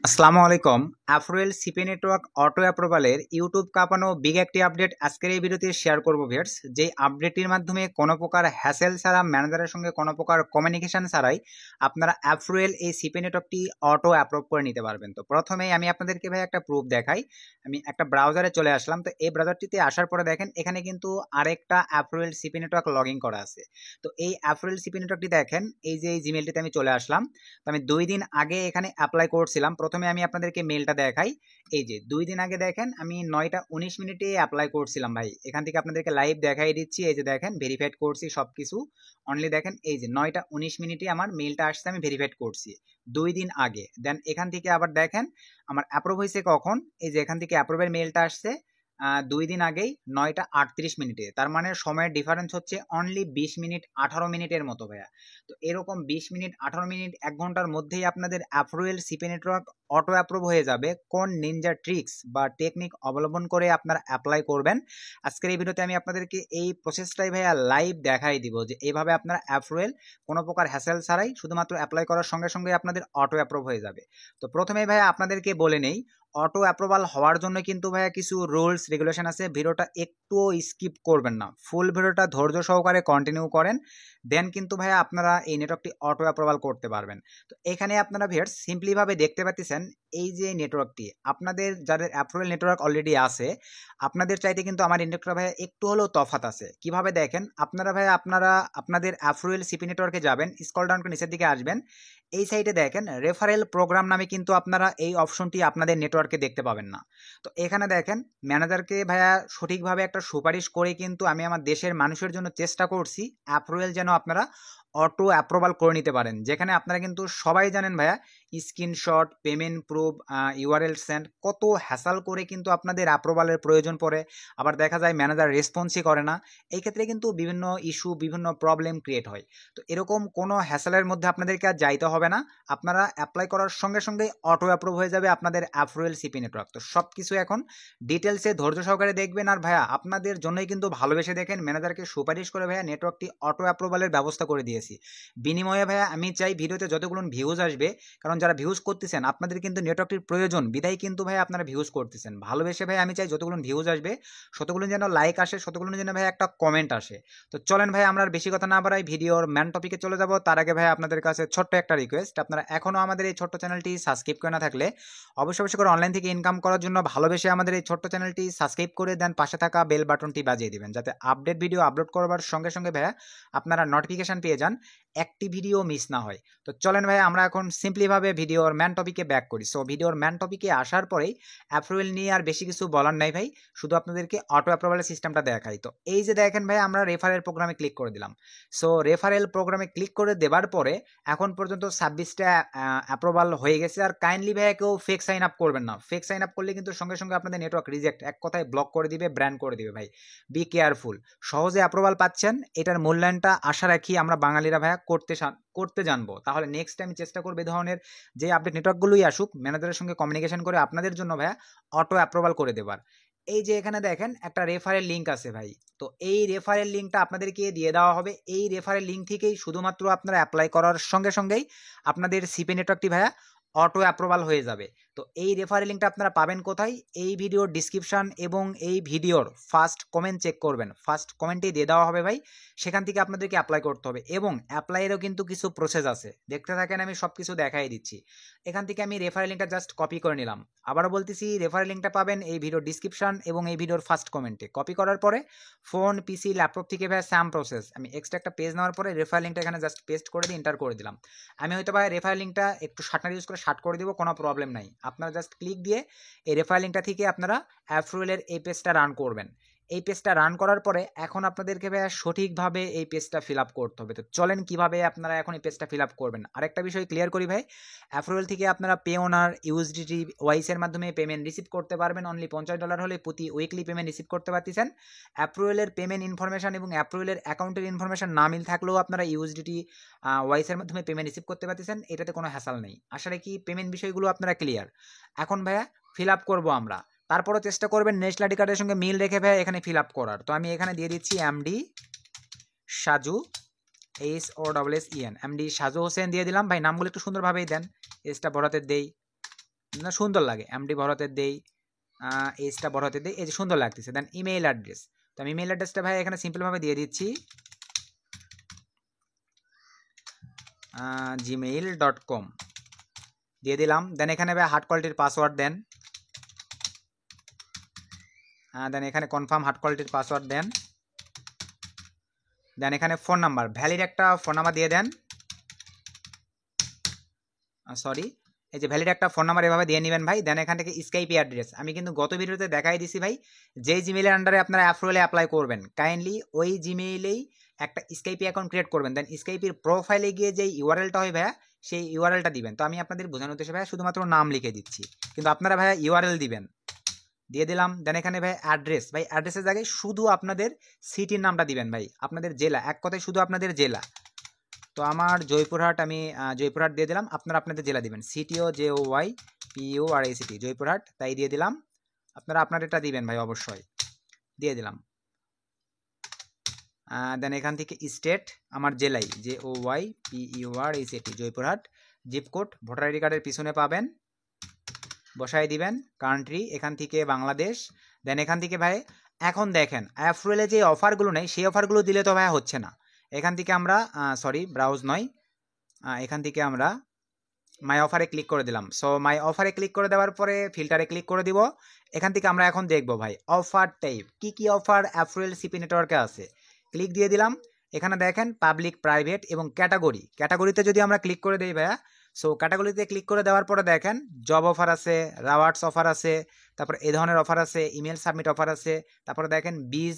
আসসালামু আলাইকুম। আফরোয়েল CP network auto অ্যাপ্রুভালের YouTube কাঁপানো বিগ একটি আপডেট আজকের এই ভিডিওতে শেয়ার করব ভিউয়ার্স। যেই আপডেটটির মাধ্যমে কোনো প্রকার হ্যাসেল ছাড়া, ম্যানেজারের সঙ্গে কোনো প্রকার কমিউনিকেশন ছাড়াই আপনারা আফরোয়েল এই সিপি নেটওয়ার্কটি অটো অ্যাপ্রুভ করে নিতে পারবেন। তো প্রথমেই আমি আপনাদেরকে ভাই একটা প্রুফ দেখাই। আমি একটা ব্রাউজারে চলে আসলাম। তো এই ব্রাউজারটিতে আসার পরে দেখেন এখানে কিন্তু আরেকটা আফরোয়েল সিপি নেটওয়ার্ক লগ ইন করা আছে। তো এই আফরোয়েল সিপি নেটওয়ার্কটি দেখেন, এই যে এই জিমেলটিতে আমি চলে আসলাম। তো আমি 2 দিন আগে এখানে অ্যাপ্লাই করছিলাম। প্রথমে আমি আপনাদেরকে মেলটা দেখাই। এই যে 2 দিন আগে দেখেন আমি 9টা 19 মিনিটে অ্যাপ্লাই করছিলাম ভাই। এখান থেকে আপনাদেরকে লাইভ দেখাই দিচ্ছি। এই যে দেখেন ভেরিফাইড করছি সবকিছু। অনলি দেখেন এই যে 9টা 19 মিনিটে আমার মেলটা আসছে, আমি ভেরিফাইড করছি 2 দিন আগে। দেন এখান থেকে আবার দেখেন আমার অ্যাপ্রুভ হয়েছে কখন। এই যে এখান থেকে অ্যাপ্রুভের মেলটা আসছে 2 দিন আগেই 9টা 38 মিনিটে। তার মানে সময়ের ডিফারেন্স হচ্ছে অনলি 20 মিনিট 18 মিনিটের মতো ভাইয়া। তো এরকম 20 মিনিট 18 মিনিট 1 ঘন্টার মধ্যেই আপনাদের অ্যাফরোয়েল সিপি নেটওয়ার্ক অটো অ্যাপ্রুভ হয়ে যাবে। কোন নিনজা ট্রিক্স বা টেকনিক অবলম্বন করে আপনারা অ্যাপ্লাই করবেন, আজকের এই ভিডিওতে আমি আপনাদেরকে এই প্রসেসটাই ভাইয়া লাইভ দেখাই দিব যে এইভাবে আপনারা অ্যাফরোয়েল কোনো প্রকার হ্যাসেল ছাড়াই শুধুমাত্র অ্যাপ্লাই করার সঙ্গে সঙ্গে আপনাদের অটো অ্যাপ্রুভ হয়ে যাবে। তো প্রথমেই ভাইয়া আপনাদেরকে বলে নেই, অটো অ্যাপ্রুভাল হওয়ার জন্য কিন্তু ভাইয়া কিছু রুলস রেগুলেশন আছে। ভিডিওটা একটুও স্কিপ করবেন না, ফুল ভিডিওটা ধৈর্য সহকারে কন্টিনিউ করেন। দেন কিন্তু ভাইয়া আপনারা এই নেটওয়ার্কটি অটো অ্যাপ্রুভাল করতে পারবেন। তো এখানে আপনারা ভিউয়ার্স সিম্পলিভাবে দেখতে পাচ্ছেন এই যে নেটওয়ার্কটি, আপনাদের যাদের অ্যাপ্রুভাল নেটওয়ার্ক অলরেডি আছে, আপনাদের চাইতে কিন্তু আমার এই নেটওয়ার্ক ভাইয়া একটু হলেও তফাৎ আছে। কিভাবে দেখেন, আপনারা ভাইয়া আপনাদের অ্যাপ্রুভাল সিপি নেটওয়ার্কে যাবেন, স্ক্রল ডাউন করে নিচের দিকে আসবেন। এই সাইডে দেখেন রেফারেল প্রোগ্রাম নামে কিন্তু আপনারা এই অপশনটি আপনাদের নেটওয়ার্কে দেখতে পাবেন না। তো এখানে দেখেন ম্যানেজারকে ভাইয়া সঠিকভাবে একটা সুপারিশ করে কিন্তু আমি আমার দেশের মানুষের জন্য চেষ্টা করছি অ্যাপ্রুভাল যেন আপনারা অটো অ্যাপ্রুভাল করে নিতে পারেন। যেখানে আপনারা কিন্তু সবাই জানেন ভাইয়া screenshot, payment proof, URL send, কত হ্যাসাল করে কিন্তু আপনাদের অ্যাপ্রুভালের প্রয়োজন পড়ে। আবার দেখা যায় ম্যানেজার রেসপন্সই করে না। এই ক্ষেত্রে কিন্তু বিভিন্ন ইস্যু, বিভিন্ন প্রবলেম ক্রিয়েট হয়। তো এরকম কোনো হ্যাসেলের মধ্যে আপনাদেরকে আর যাইতে হবে না। আপনারা অ্যাপ্লাই করার সঙ্গে সঙ্গে অটো অ্যাপ্রুভ হয়ে যাবে আপনাদের অ্যাফরোয়েল সিপি নেটওয়ার্ক। তো সব কিছু এখন ডিটেলসে ধৈর্য সহকারে দেখবেন। আর ভাইয়া আপনাদের জন্যই কিন্তু ভালোবেসে দেখেন ম্যানেজারকে সুপারিশ করে ভাইয়া নেটওয়ার্কটি অটো অ্যাপ্রুভালের ব্যবস্থা করে দিয়েছি। বিনিময়ে ভাইয়া আমি চাই ভিডিওতে যতগুলো ভিউজ আসবে, কারণ যারা ভিউজ করতেছেন আপনাদের কিন্তু নেটওয়ার্কটির প্রয়োজন, বিদায় কিন্তু ভাই আপনারা ভিউজ করতেছেন। ভালোবেসে ভাই আমি চাই যতগুলো ভিউজ আসবে, শতগুলো যেন লাইক আসে, শতগুলো যেন ভাই একটা কমেন্ট আসে। তো চলেন ভাই আমরা আর বেশি কথা না বাড়াই, ভিডিওর ম্যান টপিকে চলে যাব। তার আগে ভাই আপনাদের কাছে ছোট্ট একটা রিকোয়েস্ট, আপনারা এখনও আমাদের এই ছোট্ট চ্যানেলটি সাবস্ক্রাইব করে না থাকলে অবশ্যই অবশ্যই করে অনলাইন থেকে ইনকাম করার জন্য ভালোবেসে আমাদের এই ছোট্ট চ্যানেলটি সাবস্ক্রাইব করে দেন, পাশে থাকা বেল বাটনটি বাজিয়ে দিবেন, যাতে আপডেট ভিডিও আপলোড করবার সঙ্গে সঙ্গে ভাইয়া আপনারা নোটিফিকেশন পেয়ে যান, একটি ভিডিও মিস না হয়। তো চলেন ভাই আমরা এখন সিম্পলিভাবে ভিডিওর ম্যান টপিকে ব্যাক করি। সো ভিডিওর ম্যান টপিকে আসার পরেই অ্যাপ্রুভাল নিয়ে আর বেশি কিছু বলার নাই ভাই, শুধু আপনাদেরকে অটো অ্যাপ্রুভালের সিস্টেমটা দেখাই। তো এই যে দেখেন ভাই আমরা রেফারেল প্রোগ্রামে ক্লিক করে দিলাম। সো রেফারেল প্রোগ্রামে ক্লিক করে দেওয়ার পরে এখন পর্যন্ত 26টা অ্যাপ্রুভাল হয়ে গেছে। আর কাইন্ডলি ভাই কেউ ফেক সাইন আপ করবেন না। ফেক সাইন আপ করলে কিন্তু সঙ্গে সঙ্গে আপনাদের নেটওয়ার্ক রিজেক্ট, এক কথায় ব্লক করে দিবে, ব্র্যান্ড করে দিবে ভাই। Be careful. সহজে অ্যাপ্রুভাল পাচ্ছেন, এটার মূল্যায়নটা আশা রাখি আমরা বাঙালিরা ভাইয়া করতে জানবো। তাহলে নেক্সট টাইম চেষ্টা করবে এই ধরনের যে আপডেট নেটওয়ার্কগুলোই আসুক, ম্যানেজারের সঙ্গে কমিউনিকেশন করে আপনাদের জন্য ভাইয়া অটো অ্যাপ্রুভাল করে দেবার। এই যে এখানে দেখেন একটা রেফারেল লিঙ্ক আছে ভাই। তো এই রেফারেল লিঙ্কটা আপনাদেরকে দিয়ে দেওয়া হবে। এই রেফারেল লিঙ্ক থেকেই শুধুমাত্র আপনারা অ্যাপ্লাই করার সঙ্গে সঙ্গেই আপনাদের সিপি নেটওয়ার্কটি ভাইয়া অটো অ্যাপ্রুভাল হয়ে যাবে। তো এই রেফারেল লিঙ্কটা আপনারা পাবেন কোথায়? এই ভিডিওর ডিসক্রিপশন এবং এই ভিডিওর ফার্স্ট কমেন্ট চেক করবেন, ফার্স্ট কমেন্টেই দিয়ে দেওয়া হবে ভাই। সেখান থেকে আপনাদেরকে অ্যাপ্লাই করতে হবে এবং অ্যাপ্লাইয়েরও কিন্তু কিছু প্রসেস আছে, দেখতে থাকেন, আমি সব কিছু দেখাই দিচ্ছি। এখান থেকে আমি রেফারেল লিঙ্কটা জাস্ট কপি করে নিলাম। আবারও বলতেছি, রেফারেল লিঙ্কটা পাবেন এই ভিডিওর ডিসক্রিপশন এবং এই ভিডিওর ফার্স্ট কমেন্টে। কপি করার পরে ফোন, পিসি, ল্যাপটপ থেকে ভাই স্যাম প্রসেস, আমি এক্সট্রা একটা পেজ নেওয়ার পরে রেফারেল লিঙ্কটা এখানে জাস্ট পেস্ট করে দিয়ে এন্টার করে দিলাম। আমি হয়তো ভাই রেফারেল লিঙ্কটা একটু শার্টনার ইউজ করে শার্ট করে দিব, কোনো প্রবলেম নাই। আপনারা জাস্ট ক্লিক দিয়ে এই রেফারেল লিঙ্কটা থেকে আপনারা অ্যাফরোয়েলের এই পেজটা রান করবেন। এই পেজটা রান করার পরে এখন আপনাদেরকে ভাইয়া সঠিকভাবে এই পেজটা ফিল আপ করতে হবে। তো চলেন কিভাবে আপনারা এখন এই পেজটা ফিল আপ করবেন। আরেকটা বিষয় ক্লিয়ার করি ভাই, অ্যাফরোয়েল থেকে আপনারা পে ওনার ইউএসডিটি ওয়াইসের মাধ্যমে পেমেন্ট রিসিভ করতে পারবেন। অনলি $50 হলে প্রতি উইকলি পেমেন্ট রিসিভ করতে পারতেছেন। অ্যাপ্রুয়েলের পেমেন্ট ইনফরমেশন এবং অ্যাপ্রুয়েলের অ্যাকাউন্টের ইনফরমেশন না মিল থাকলেও আপনারা ইউএসডিটি ওয়াইসের মাধ্যমে পেমেন্ট রিসিভ করতে পারতেছেন। এটাতে কোনো হ্যাসাল নেই। আশা রাখি পেমেন্ট বিষয়গুলো আপনারা ক্লিয়ার। এখন ভাইয়া ফিল আপ করবো আমরা। তারপরও চেষ্টা করবেন ন্যাশনাল আইডি কার্ডের সঙ্গে মিল রেখে ভাইয়া এখানে ফিল আপ করার। তো আমি এখানে দিয়ে দিচ্ছি MD Saju, SOSSEN, MD Saju Hossain দিয়ে দিলাম ভাই। নামগুলো একটু সুন্দরভাবেই দেন, এসটা বড়াতে দেই, না সুন্দর লাগে, এমডি বড় হাতের দেই, এইচটা বড় হাতের দেই, এই যে সুন্দর লাগতেছে। দেন ইমেইল অ্যাড্রেস, তো আমি ইমেইল অ্যাড্রেসটা ভাই এখানে সিম্পলভাবে দিয়ে দিচ্ছি gmail.com দিয়ে দিলাম। দেন এখানে ভাই হার্ড কোয়ালিটির পাসওয়ার্ড দেন, দেন এখানে কনফার্ম হার্ড কোয়ালিটির পাসওয়ার্ড দেন। দেন এখানে ফোন নাম্বার, ভ্যালিড একটা ফোন নাম্বার দিয়ে দেন, সরি এই যে ভ্যালিড একটা ফোন নাম্বার এভাবে দিয়ে নেবেন ভাই। দেন এখান থেকে স্কাইপি অ্যাড্রেস, আমি কিন্তু গত ভিডিওতে দেখাই দিছি ভাই, যেই জিমেইলের আন্ডারে আপনারা অ্যাপ্রুভেলে অ্যাপ্লাই করবেন কাইন্ডলি ওই জিমেইলেই একটা স্কাইপি অ্যাকাউন্ট ক্রিয়েট করবেন। দেন স্কাইপির প্রোফাইলে গিয়ে যেই ইউআরএলটা হয় ভাইয়া সেই ইউআরএলটা দিবেন। তো আমি আপনাদের বোঝানোর উদ্দেশ্যে ভাইয়া শুধুমাত্র নাম লিখে দিচ্ছি, কিন্তু আপনারা ভাইয়া ইউআরএল দিবেন, দিয়ে দিলাম। দেন এখানে ভাই অ্যাড্রেস, ভাই অ্যাড্রেসের জায়গায় শুধু আপনাদের সিটির নামটা দিবেন ভাই, আপনাদের জেলা, এক কথায় শুধু আপনাদের জেলা। তো আমার জয়পুরহাট, আমি জয়পুরহাট দিয়ে দিলাম, আপনারা আপনাদের জেলা দিবেন, সিটিও JOYPURACT জয়পুরহাট, তাই দিয়ে দিলাম। আপনারা আপনাদেরটা দিবেন ভাই অবশ্যই, দিয়ে দিলাম। দেন এখান থেকে স্টেট আমার জেলাই JOYPURACT Joypurhat, zip code voter ID কার্ডের পিছনে পাবেন, বসাই দিবেন। কান্ট্রি এখান থেকে বাংলাদেশ। দেন এখান থেকে ভাই এখন দেখেন অ্যাপ্রিলে যে অফারগুলো নেই সেই অফারগুলো দিলে তো ভাই হচ্ছে না। এখান থেকে আমরা সরি ব্রাউজ নয়, এখান থেকে আমরা মাই অফারে ক্লিক করে দিলাম। সো মাই অফারে ক্লিক করে দেওয়ার পরে ফিল্টারে ক্লিক করে দিব। এখান থেকে আমরা এখন দেখব ভাই অফার টাইপ কি কি অফার অ্যাপ্রিল সিপি নেটওয়ার্কে আছে, ক্লিক দিয়ে দিলাম। এখানে দেখেন পাবলিক, প্রাইভেট এবং ক্যাটাগরি, ক্যাটাগরিতে যদি আমরা ক্লিক করে দিই ভাইয়া, সো ক্যাটাগরিতে ক্লিক করে দেওয়ার পরে দেখেন জব অফার আছে, রাওয়ার্ডস অফার আছে, তারপর এই ধরনের অফার আছে, ইমেল সাবমিট অফার আছে, তারপরে দেখেন বিজ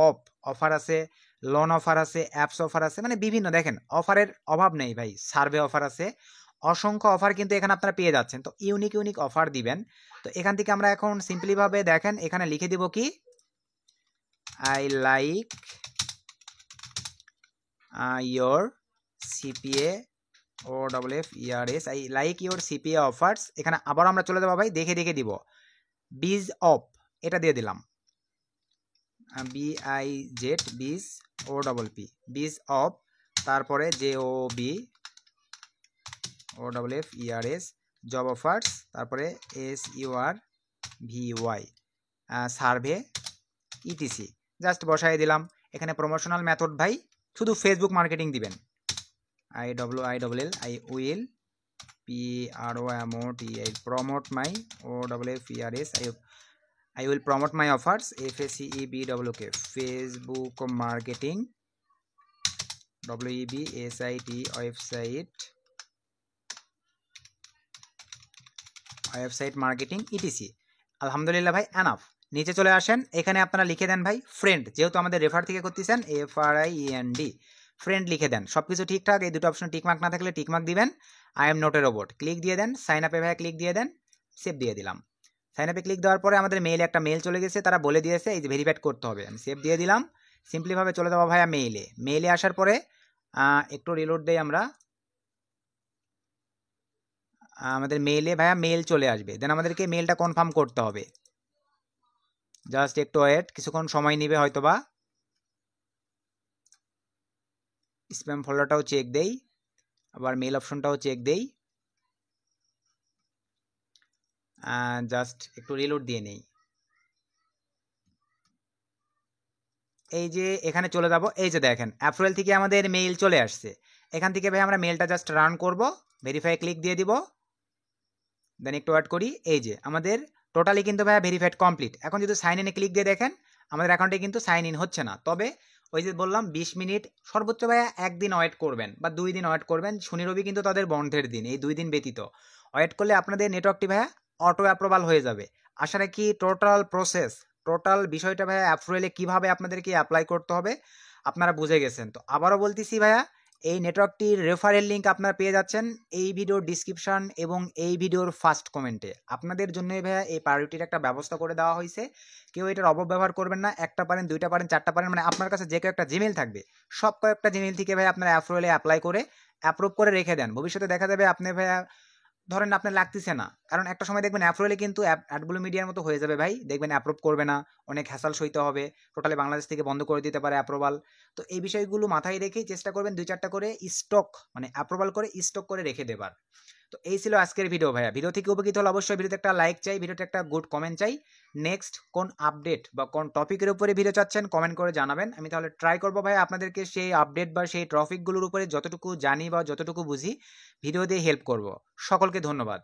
অফ অফার আছে, লোন অফার আছে, অ্যাপস অফার আছে, মানে বিভিন্ন দেখেন অফারের অভাব নেই ভাই, সার্ভে অফার আছে, অসংখ্য অফার কিন্তু এখানে আপনারা পেয়ে যাচ্ছেন। তো ইউনিক ইউনিক অফার দিবেন। তো এখান থেকে আমরা এখন সিম্পলিভাবে দেখেন এখানে লিখে দিব কি I like your CPA OFFERS, I like your CPA offers. এখানে আবার আমরা চলে যাবো ভাই, দেখে দেখে দিব বিজ অফ, এটা দিয়ে দিলাম BIZ বিজ OPP বিজ অফ, তারপরে JOBOFFERS জব অফার্স, তারপরে SURVY সার্ভে ETC, জাস্ট বসাই দিলাম। এখানে প্রমোশনাল মেথড ভাই শুধু ফেসবুক মার্কেটিং দিবেন, IWILL I will promote my OFFERS I will promote my offers FACEBWK Facebook marketing WEBSIT website marketing ETC। আলহামদুলিল্লাহ ভাই এনাফ। নিচে চলে আসেন, এখানে আপনারা লিখে দেন ভাই ফ্রেন্ড, যেহেতু আমাদের রেফার থেকে করতেছেন FRIEND, ফ্রেন্ড লিখে দেন। সব কিছু ঠিকঠাক, এই দুটো অপশন টিকমার্ক না থাকলে টিকমার্ক দিবেন। I am not a robot click দিয়ে দেন, সাইন আপে ভাই ক্লিক দিয়ে দেন, সেভ দিয়ে দিলাম। সাইন আপে ক্লিক দেওয়ার পরে আমাদের মেইলে একটা মেইল চলে গেছে, তারা বলে দিয়েছে এই যে ভেরিফাইড করতে হবে, আমি সেভ দিয়ে দিলাম। সিম্পলিভাবে চলে যাবো ভাইয়া মেইলে। মেইলে আসার পরে একটু রিলোড দেই আমরা, আমাদের মেইলে ভাইয়া মেইল চলে আসবে। দেন আমাদেরকে মেইলটা কনফার্ম করতে হবে, জাস্ট একটু ওয়েট, কিছুক্ষণ সময় নেবে হয়তোবা। স্প্যাম ফোল্ডারটাও চেক দেই, আবার মেইল অপশনটাও চেক দেই, জাস্ট একটু রিলোড দিয়ে নেই। এই যে এখানে চলে যাব, এই যে দেখেন অ্যাপ্রিল থেকে আমাদের মেইল চলে আসছে। এখান থেকে ভাই আমরা মেইলটা জাস্ট রান করব, ভেরিফাই ক্লিক দিয়ে দিব, দেন একটু ওয়েট করি। এই যে আমাদের টোটালি কিন্তু ভাইয়া ভেরিফাইড কমপ্লিট। এখন যদি সাইন ইনে ক্লিক দিয়ে দেখেন আমাদের অ্যাকাউন্টে কিন্তু সাইন ইন হচ্ছে না, তবে ওই যে বললাম 20 মিনিট সর্বোচ্চ ভাইয়া একদিন ওয়েট করবেন বা 2 দিন ওয়েট করবেন, শনি রবি কিন্তু তাদের বন্ধের দিন, এই 2 দিন ব্যতীত ওয়েট করলে আপনাদের নেটওয়ার্কটি ভাইয়া অটো অ্যাপ্রুভাল হয়ে যাবে। আশা রাখি টোটাল প্রসেস, টোটাল বিষয়টা ভাইয়া অ্যাপ্রুভেলে কীভাবে আপনাদেরকে অ্যাপ্লাই করতে হবে আপনারা বুঝে গেছেন। তো আবারও বলতেছি ভাইয়া, এই নেটওয়ার্কটির রেফারেল লিঙ্ক আপনারা পেয়ে যাচ্ছেন এই ভিডিওর ডিসক্রিপশন এবং এই ভিডিওর ফার্স্ট কমেন্টে। আপনাদের জন্যই ভাইয়া এই প্রায়োরিটির একটা ব্যবস্থা করে দেওয়া হয়েছে, কেউ এটার অপব্যবহার করবেন না। একটা পারেন, দুইটা পারেন, চারটা পারেন, মানে আপনার কাছে যে কয়েকটা জিমেল থাকবে সব কয়েকটা জিমেল থেকে ভাই আপনারা অ্যাপ্রুভেলে অ্যাপ্লাই করে অ্যাপ্রুভ করে রেখে দেন। ভবিষ্যতে দেখা যাবে আপনি ভাইয়া ধরেন আপনার লাগতেছে না, কারণ একটা সময় দেখবেন অ্যাপ্রুভেলে কিন্তু অ্যাডগুলো মিডিয়ার মতো হয়ে যাবে ভাই, দেখবেন অ্যাপ্রুভ করবে না, অনেক হ্যাসাল সইতে হবে, টোটালি বাংলাদেশ থেকে বন্ধ করে দিতে পারে অ্যাপ্রুভাল। তো এই বিষয়গুলো মাথায় রেখেই চেষ্টা করবেন 2-4টা করে স্টক, মানে অ্যাপ্রুভাল করে স্টক করে রেখে দেবার। তো এই ছিল আজকের ভিডিও ভাইয়া। ভিডিও থেকে উপকৃত হলে অবশ্যই ভিডিওতে একটা লাইক চাই, ভিডিওতে একটা গুড কমেন্ট চাই। নেক্সট কোন আপডেট বা কোন টপিকের উপরে ভিডিও চাচ্ছেন কমেন্ট করে জানাবেন, আমি তাহলে ট্রাই করবো ভাইয়া আপনাদেরকে সেই আপডেট বা সেই টপিকগুলোর উপরে যতটুকু জানি বা যতটুকু বুঝি ভিডিও দিয়ে হেল্প করব। সকলকে ধন্যবাদ।